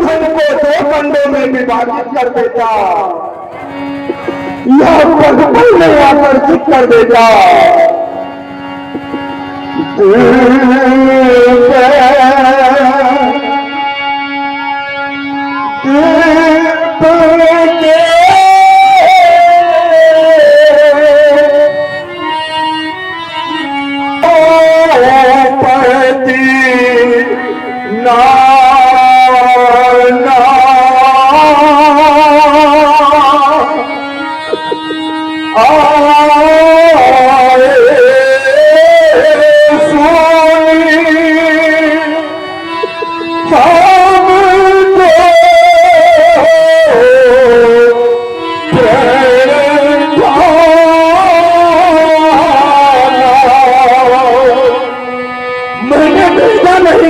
धन को दो खंडों में विभाजित कर देता या पल में आकर्षित कर देता।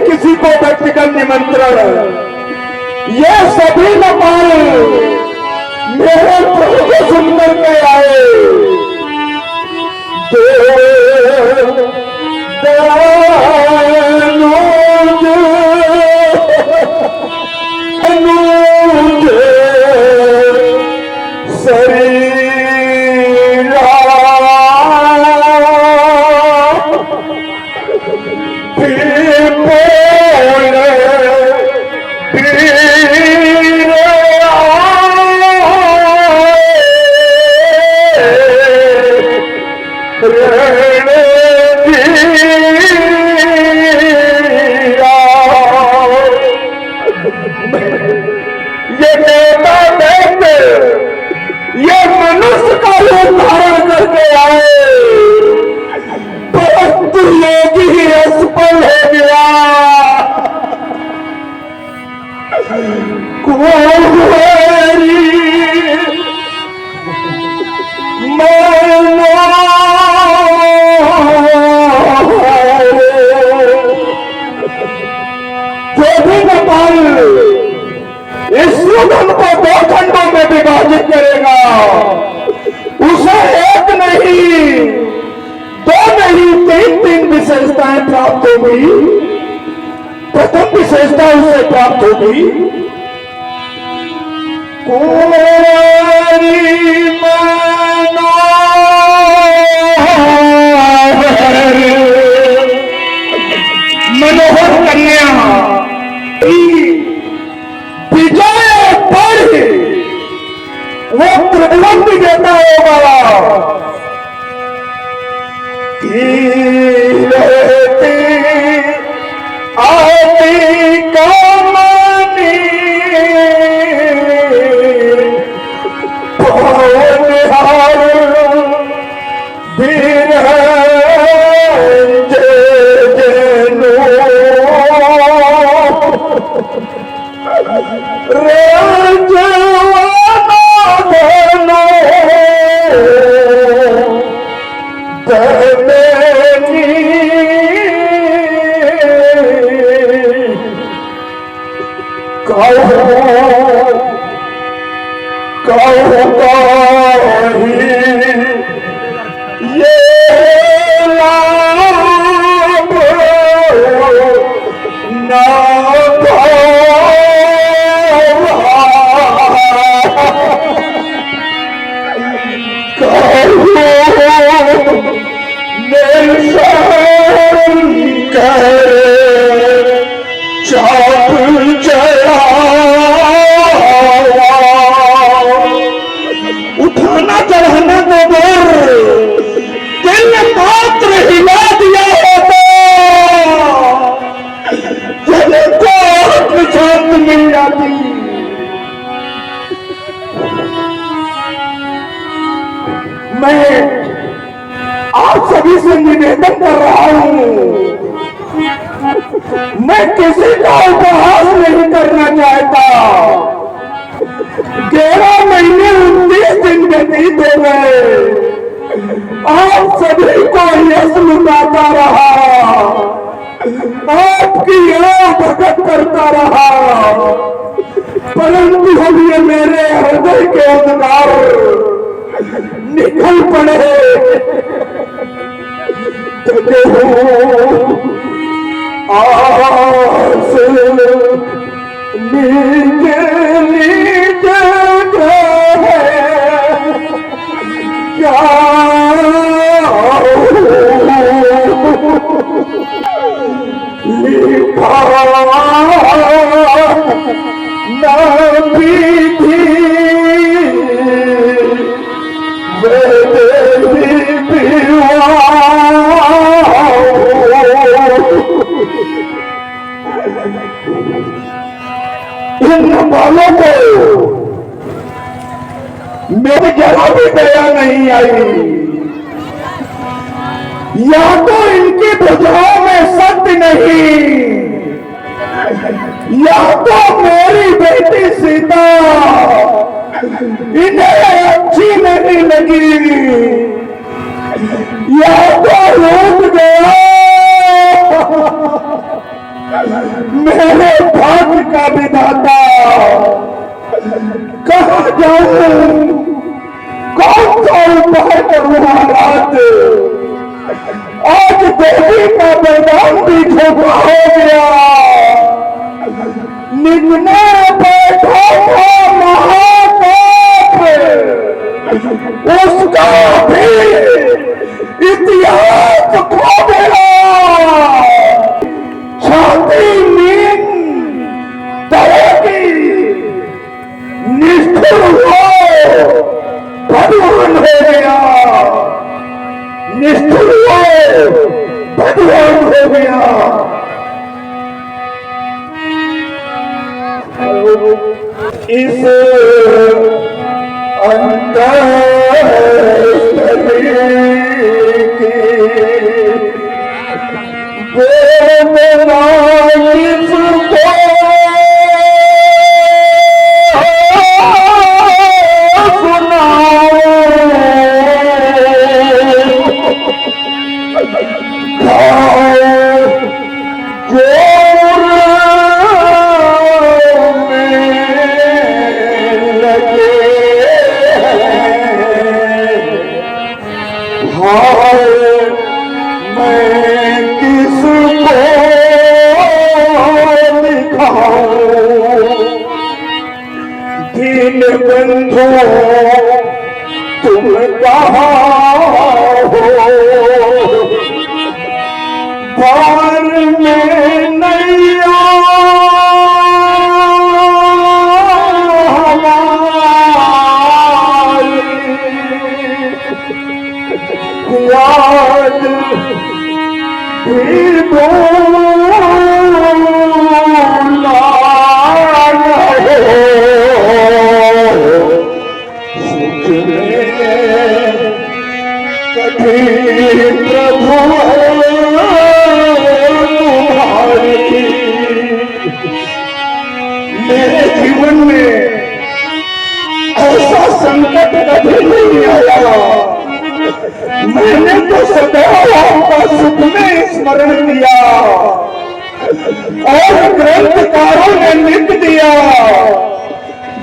किसी को व्यक्तिगत निमंत्रण, ये सभी नपाल मेरे प्रभु को सुनकर के आए। ये मनुष्य का रूप धारण करके आए, परंतु योगी ही असफल हो गया। कुंवारी जो भी नेपाल इस युगम को दो खंडों में विभाजित करेगा, उसे एक नहीं, दो नहीं, तीन विशेषताएं प्राप्त होगी। प्रथम विशेषता उसे प्राप्त होगी, मनोहर कन्या विजय पढ़ वो त्रिभुवन भी देता होगा रहती आती कमानी निहार धीर उठाना चढ़ाना गोबर दिल मात्र हिला दिया होता, जिनको आत्मशांत मिल जाती। मैं आप सभी से निवेदन कर रहा हूं, मैं किसी का उपहास नहीं करना चाहता। 11 महीने 19 दिन व्यतीत हो गए, आप सभी को यश लुटाता रहा, आपकी भगत करता रहा, परंतु अब ये मेरे हृदय के अंधकार निकल पड़े। आस इन वालों को मेरी जरा भी दया नहीं आई। या तो इनकी भुजाओं में शक्ति नहीं, या तो मेरी बेटी सीता इन्हें अच्छी नहीं लगी, या तो रूठ गया मेरे भाग्य का विधाता। कहाँ जाऊं, कौन सा उपाय करूं महाराज? आज देवी का मैदान भी धोखा हो गया। निकने बैठा था महापाप, उसका भी इतिहास खो गया। छाती नींद तड़की, निष्ठुर हो भगवान हो गया, निष्ठुर हो भगवान हो गया। इस दीन बंधु तुम कहाँ हो? पार में नैया याद भी प्रभु मेरे जीवन में ऐसा संकट कभी नहीं आया। मैंने तो सदैव आपका सुख में स्मरण किया और ग्रंथकारों ने लिख दिया,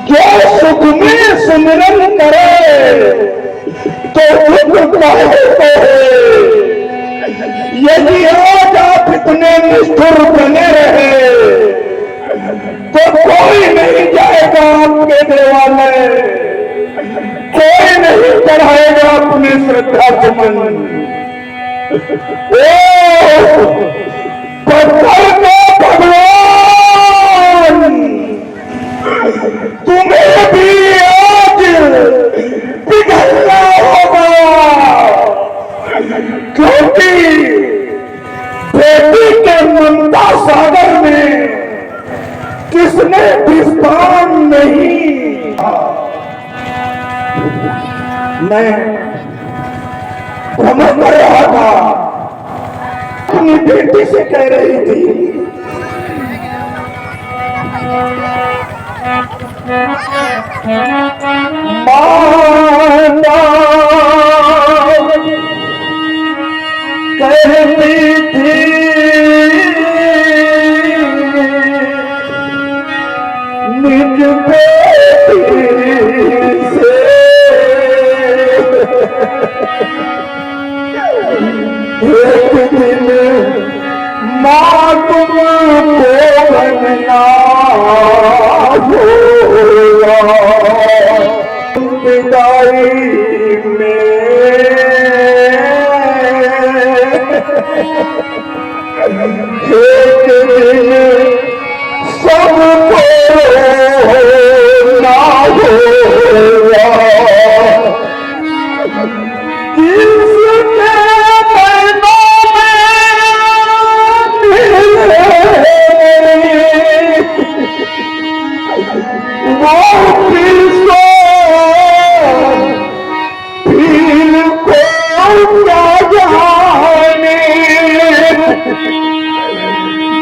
जो सुख में सुमिरन करे तो दुख काहे को है। यदि आज आप इतने निष्ठुर बने रहे तो कोई नहीं जाएगा आपके देवालय, कोई नहीं चढ़ाएगा अपने श्रद्धा सुमन। पत्थर को भगवान तुम्हें भी आज पिघलना होगा, क्योंकि बेटी के ममता सागर में किसने विस्तार नहीं। मैं भ्रमण कर रहा था, अपनी बेटी से कह रही थी माता कहती थी निज बेटी से एक दिन माँ तुम को बनना ना होगा जिसके नैनों में वो किसको फिर को क्या जाने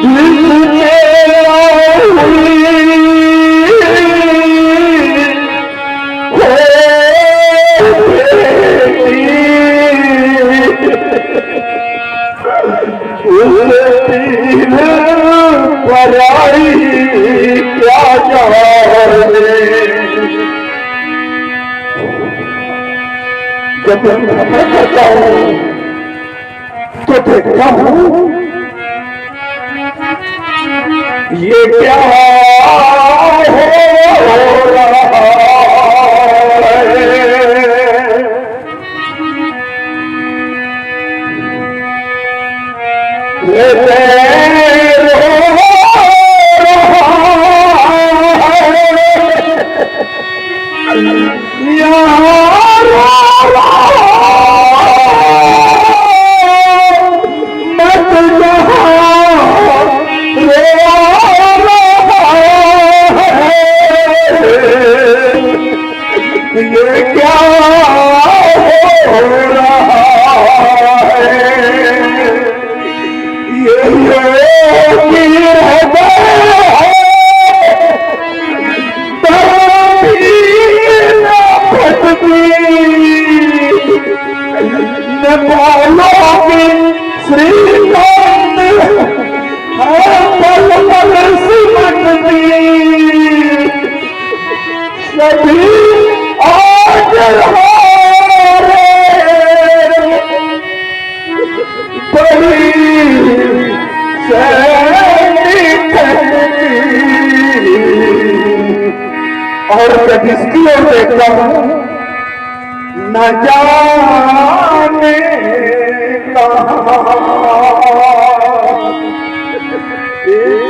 जिसके पराई क्या जाने जब मैं करता हूँ तो देखता हूँ ये क्या हो रहा है ये क्या हो रहा है ये श्रीकांत सभी आज बड़ी और जब इसकी ओर देखता हूँ न जाने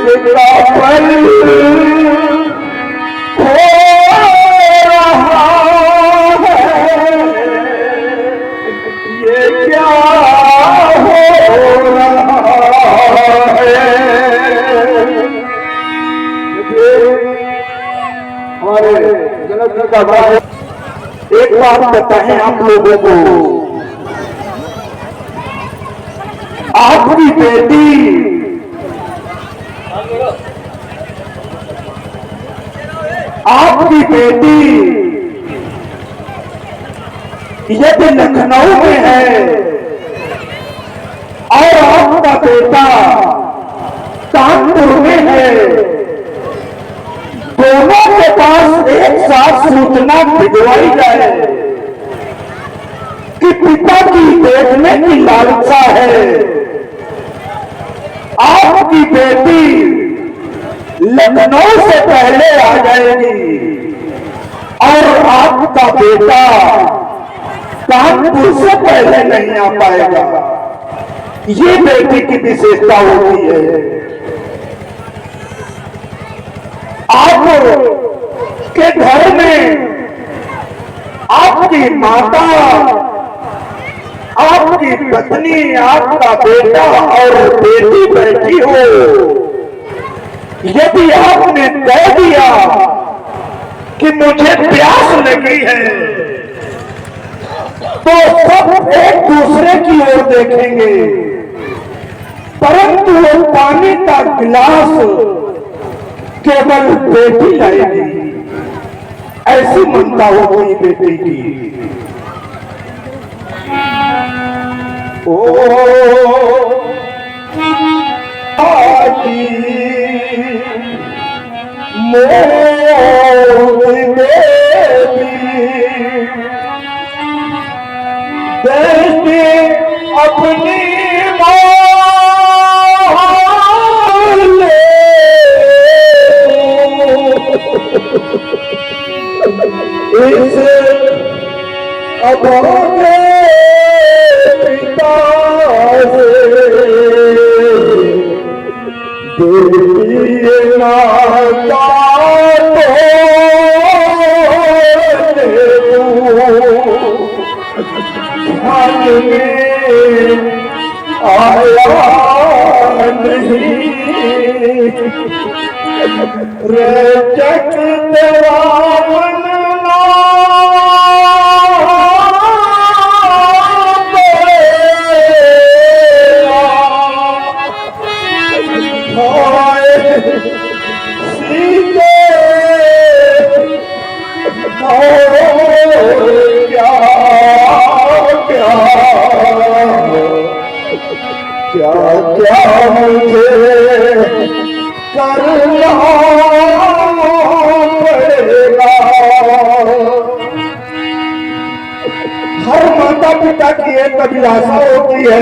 इसका पल हो रहा है ये क्या हो रहा है हमारे जनक जी का भाई एक बात बताएं आप लोगों को आपकी बेटी यदि लखनऊ में है और आपका बेटा कानपुर में है दोनों के पास एक साथ सूचना भिजवाई जाए कि पिता की देखने की लालसा है आपकी बेटी लखनऊ से पहले आ जाएगी और आपका बेटा कानपुर से पहले नहीं आ पाएगा ये बेटी की विशेषता होती है आप के घर में आपकी माता आपकी पत्नी आपका बेटा और बेटी बैठी हो यदि आपने कह दिया कि मुझे प्यास लगी है तो सब एक दूसरे की ओर देखेंगे परंतु वो पानी का गिलास केवल बेटी लाएगी ऐसी मनता होगी बेटी की ओ देवी अपनी इस अभागे पिता से बेटी नाता आया नहीं रे चक तेरा मनना सीते क्या क्या क्या क्या मुझे करना पड़ेगा। हर माता पिता की एक अभिलाषा होती है,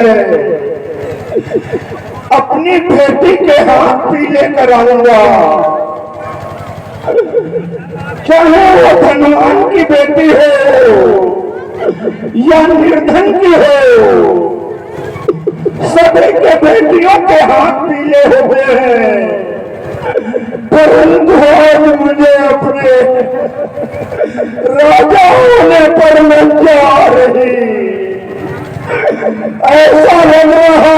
अपनी बेटी के हाथ पीले कराऊंगा, चाहे वो धनवान की बेटी हो या निर्धन की हो, सभी के बेटियों के हाथ पीले होते हैं। परंतु आज मुझे अपने राजा होने पर लज्जा आ रही, ऐसा लग रहा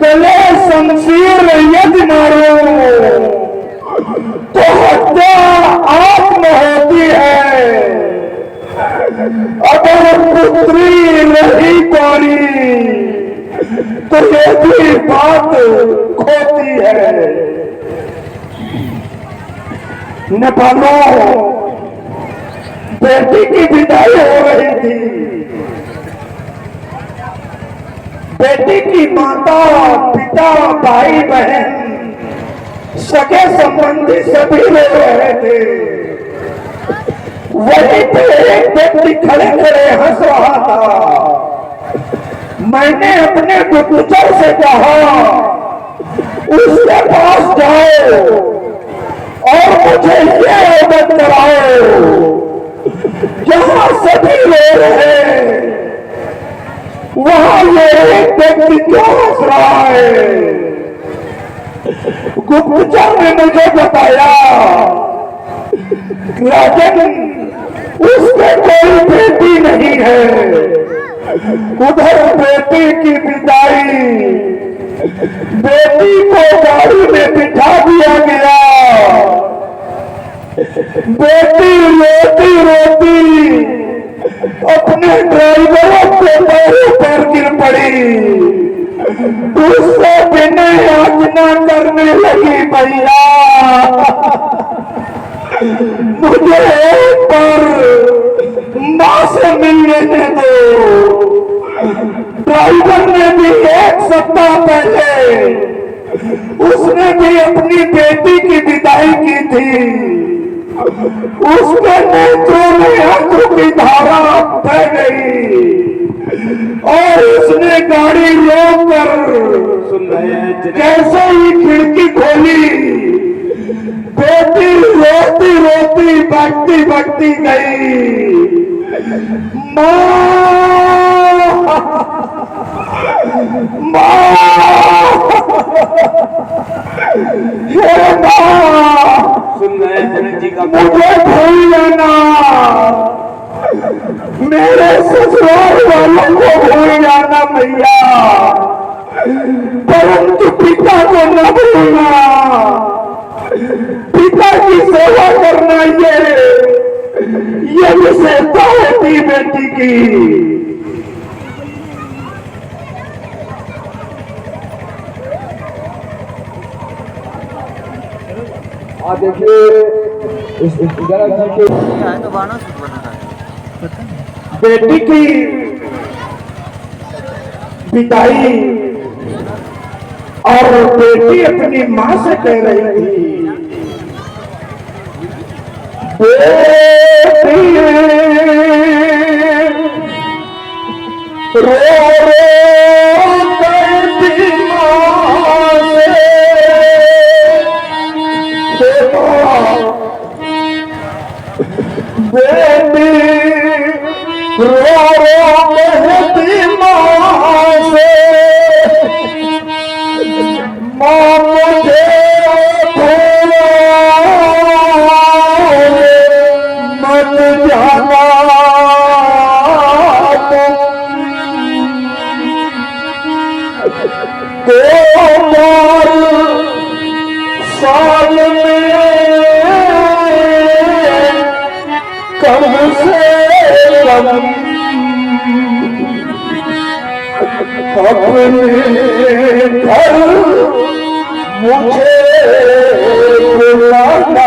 गले शमशीर यदि मारो तो हत्या आत्म होती है, अगर पुत्री नहीं पारी तो ये भी बात खोती है। नेपालों बेटी की विदाई हो रही थी, बेटी की माता पिता भाई बहन सगे संबंधी सभी रो रहे थे। वहीं पे एक व्यक्ति खड़े खड़े हंस रहा था। मैंने अपने गुप्तचर से कहा उसके पास जाओ और मुझे ये अवगत कराओ, जहां सभी रो रहे वहां ये एक व्यक्ति क्यों हंस रहा है। गुप्तचर ने मुझे बताया राजन उसके कोई बेटी नहीं है, उधर बेटी की विदाई, बेटी को गाड़ी में बिठा दिया गया, बेटी रोती रोती अपने ड्राइवरों के पैरों पर गिर पड़ी, उससे बिना याचना करने लगी भैया मुझे एक बार मां से मिलने दो। ड्राइवर ने भी एक सप्ताह पहले उसने भी अपनी बेटी की विदाई की थी, उसके नेत्रों में आंसू की धारा बह गई और उसने गाड़ी रोक कर जैसे ही खिड़की खोली बेटी रोती रोती भागती भागती गई। सुन रहे हैं जी का मुझे भूल जाना, मेरे ससुराल वालों को भूल जाना भैया, परंतु पिता को न भूलना, पिता की सेवा करना ये विशेषता होती बेटी की। देखिए बेटी की विदाई और बेटी अपनी मां से कह रही थी बेटी रो रो करती मां से बेटी रो रो कहती मां से, मां से कम अपने घर मुझे बुलाना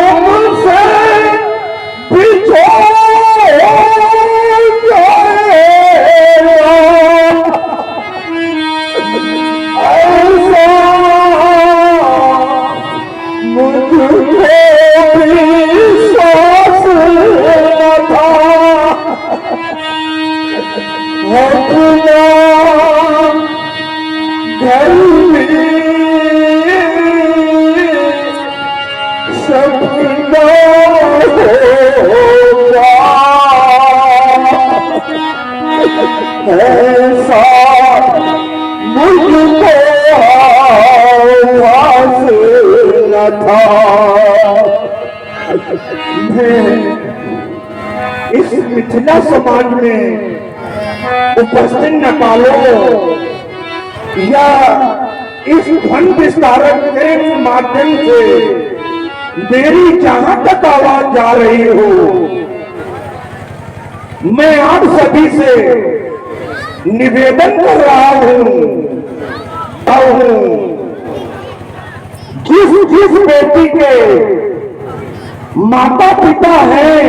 तुमसे बिछोड़ जाएगा ऐसा मुझको विश्वास न था अपना घर सपना होगा ऐसा मुझको आवाज न था। मैं इस मिथिला समाज में उपस्थित नेपालों या इस ध्वन विस्तारक के माध्यम से मेरी जहां तक आवाज जा रही हो, मैं आप सभी से निवेदन कर रहा हूं जिस बेटी के माता पिता हैं,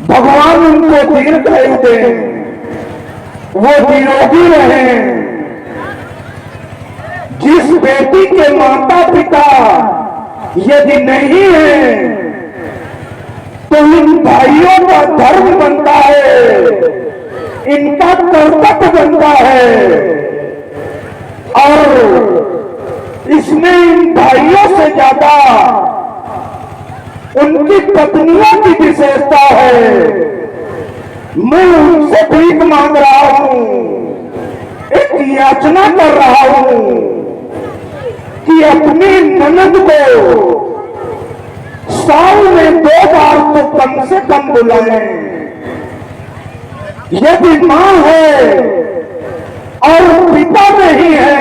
भगवान उनको दीर्घायु दें, वो निरोगी रहें। जिस बेटी के माता पिता यदि नहीं है तो इन भाइयों का धर्म बनता है, इनका कर्तव्य बनता है और इसमें इन भाइयों से ज्यादा उनकी पत्नियों की विशेषता है। मैं उनसे भीख मांग रहा हूं, एक याचना कर रहा हूं कि अपनी ननद को साल में 2 बार तो कम से कम बुलाएं। यदि मां है और पिता नहीं है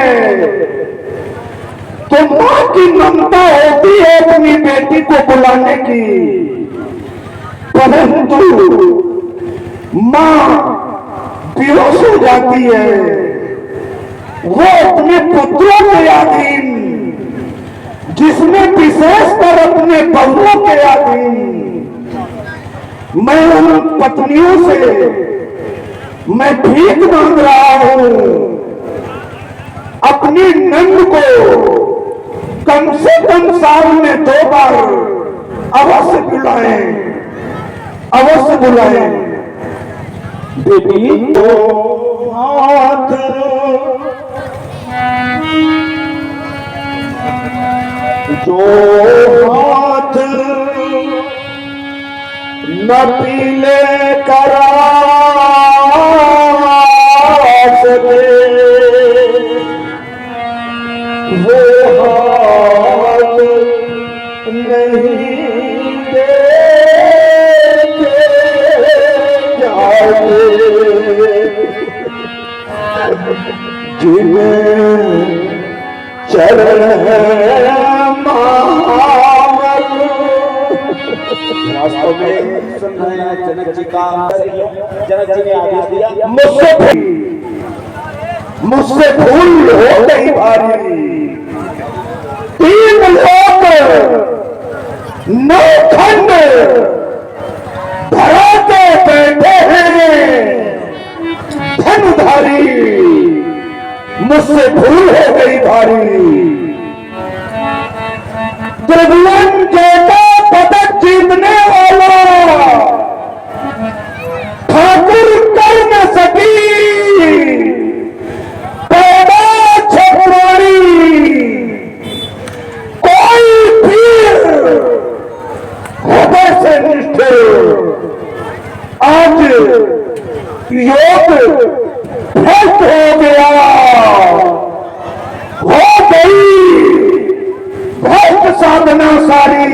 तो मां की ममता होती है अपनी बेटी को बुलाने की, परंतु मां बेहोश हो जाती है। वो अपने पुत्रों के अधीन, जिसमें विशेषकर अपने बहुओं के अधीन, मैं उन पत्नियों से मैं भीख मांग रहा हूं, अपनी नंद को कम से कम साल में 2 बार अवश्य बुलाएं, अवश्य बुलाएं। बेटी तो हाथ जो हाथ न पीले करा सके वो हाथ नहीं दे जाए जिन्हें चरण वास्तव में सुन रहे हैं जनक जी का, जनक जी ने आदेश दिया मुझसे भूल हो गई भारी, 3 लोग 9 खंड धरा के बैठे हैं धनुधारी, मुझसे भूल हो गई भारी। त्रिभुवन जैसा पदक जीतने वाला ठाकुर कर न सकी पैदा छपरानी, कोई वीर हृदय से निष्ठुर आज योग भ्रष्ट हो गया, हो गई भ्रष्ट साधना सारी,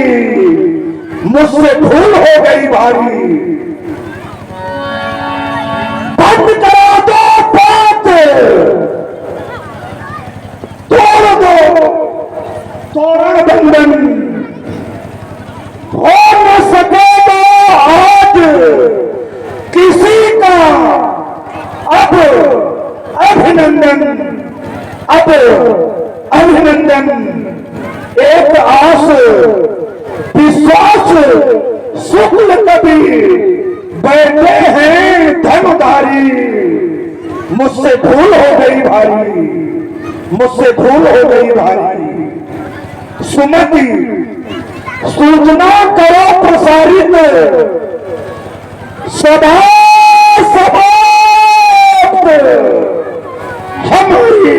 मुझसे भूल हो गई भारी। बंद करा दो बात, तोड़ दो तोरण बंधन हो न सकेगा आज किसी का अब अभिनंदन, अब अभिनंदन। एक आस विश्वास शुक्ल कबीर बैठे हैं धर्मधारी, मुझसे भूल हो गई भारी, मुझसे भूल हो गई भारी। सुमति सूचना करो प्रसारित, सभा हमारी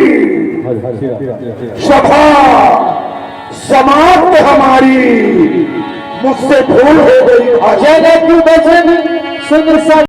सभा समाप्त हमारी, मुझसे भूल हो गई। जगत वचन सुन सब